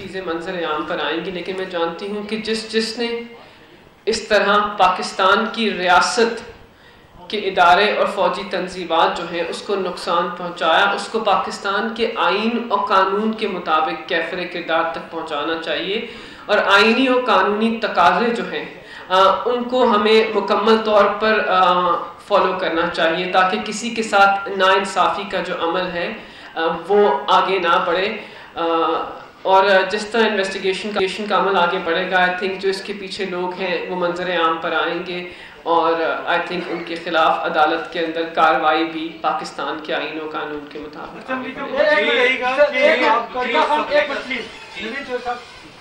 चीज़ें मंजर आम पर आएंगी, लेकिन मैं जानती हूँ कि जिसने इस तरह पाकिस्तान की रियासत के इदारे और फ़ौजी तंजीमात जो हैं उसको नुकसान पहुँचाया, उसको पाकिस्तान के आइन और कानून के मुताबिक कैफ़र किरदार तक पहुँचाना चाहिए। और आइनी और कानूनी तकाज़े जो हैं उनको हमें मुकम्मल तौर पर फॉलो करना चाहिए, ताकि किसी के साथ नाइंसाफ़ी का जो अमल है वो आगे ना बढ़े। और जिस तरह इन्वेस्टिगेशन का अमल आगे बढ़ेगा, आई थिंक जो इसके पीछे लोग हैं वो मंजर आम पर आएंगे और आई थिंक उनके खिलाफ अदालत के अंदर कार्रवाई भी पाकिस्तान के आइन और कानून के मुताबिक।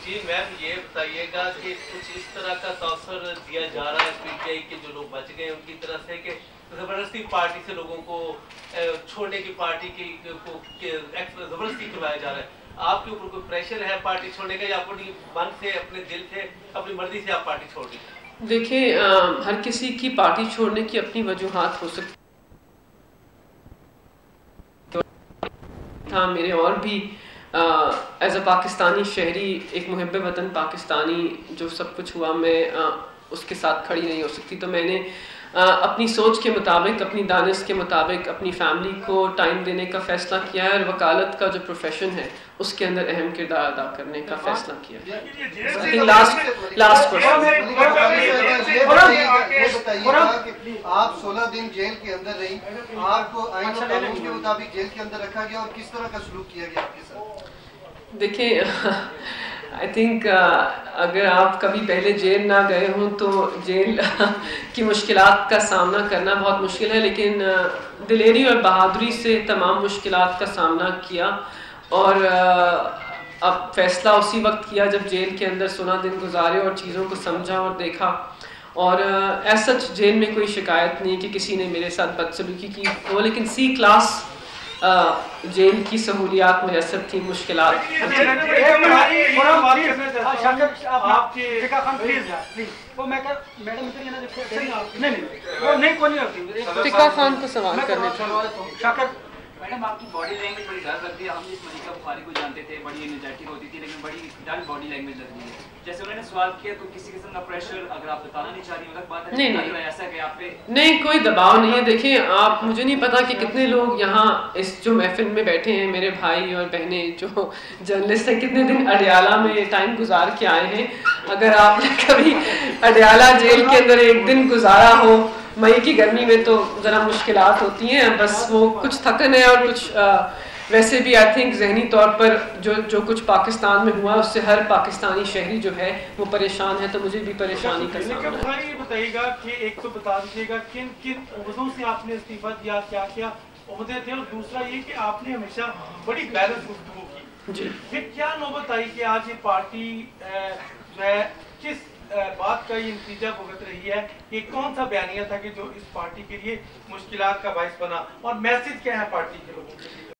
जी मैम, ये बताइएगा कि कुछ इस तरह का तौसर दिया जा रहा है पीटीआई के जो लोग बच गए उनकी तरफ से कि जबरदस्ती पार्टी से लोगों को छोड़ने की, पार्टी की जबरदस्ती करवाया जा रहा है। आपके ऊपर कोई प्रेशर है पार्टी छोड़ने का, या अपनी मन से, अपने दिल से, अपनी मर्जी से आप पार्टी छोड़ रही हैं? देखिए, हर किसी की पार्टी छोड़ने की अपनी वजूहात हो सकती था। मेरे और भी एज अ पाकिस्तानी शहरी, एक मुहब्बे वतन पाकिस्तानी, जो सब कुछ हुआ मैं उसके साथ खड़ी नहीं हो सकती। तो मैंने अपनी सोच के मुताबिक, अपनी दानिश के मुताबिक अपनी फैमिली को टाइम देने का फ़ैसला किया है और वकालत का जो प्रोफेशन है उसके अंदर अहम किरदार अदा करने का फ़ैसला किया है। लास्ट क्वेश्चन, आप 16 दिन जेल के अंदर रही, आपको आइन और कानून के मुताबिक जेल के अंदर रखा गया और किस तरह का सलूक किया गया आपके साथ? देखिए, आई थिंक अगर आप कभी पहले जेल ना गए हों तो जेल की मुश्किलात का सामना करना बहुत मुश्किल है, लेकिन दिलेरी और बहादुरी से तमाम मुश्किलात का सामना किया और अब फ़ैसला उसी वक्त किया जब जेल के अंदर 16 दिन गुजारे और चीज़ों को समझा और देखा। और ऐसा जेल में कोई शिकायत नहीं कि किसी ने मेरे साथ बदसलूकी की हो, लेकिन C क्लास जेल की सहूलियात मैसर थी, मुश्किलात। टिका खान को सवाल करने थे। मैडम, आपकी बॉडी लैंग्वेज बड़ी डर लगती है। हम इस मलिका बुखारी को जानते थे, बड़ी एनर्जेटिक होती थी, लेकिन बड़ी डल बॉडी लैंग्वेज लग रही है। जैसे उन्होंने सवाल किया तो किसी किस्म का प्रेशर अगर आप बताना नहीं चाह रही, मतलब बात है नहीं, ऐसा कि आप पे नहीं, कोई दबाव नहीं है। देखिए, आप, मुझे नहीं पता कि कितने लोग यहाँ इस जो महफिल में बैठे हैं, मेरे भाई और बहनें जो जर्नलिस्ट हैं, कितने दिन अडयाला में टाइम गुजार के आए हैं। अगर आपने कभी अडयाला जेल के अंदर एक दिन गुजारा हो मई की गर्मी में तो ज़रा मुश्किलात होती हैं। बस वो कुछ थकन है और कुछ वैसे भी आई थिंक जहनी तौर पर जो कुछ पाकिस्तान में हुआ उससे हर पाकिस्तानी शहरी जो है वो परेशान है, तो मुझे भी परेशानी का सामना है। ये बताइएगा कि एक तो बता दीजिएगा किन किन ओहदों से आपने इस्तीफा दिया, क्या क्या ओहदे थे, और दूसरा ये कि आपने हमेशा बड़ी बैलेंस गुफ्तगू की जी। फिर क्या नौबत आई कि आज ये पार्टी जो है किस बात का ये नतीजा भुगत रही है, कि कौन सा बयानिया था कि जो इस पार्टी के लिए मुश्किलात का बाइस बना, और मैसेज क्या है पार्टी के लोगों के लिए?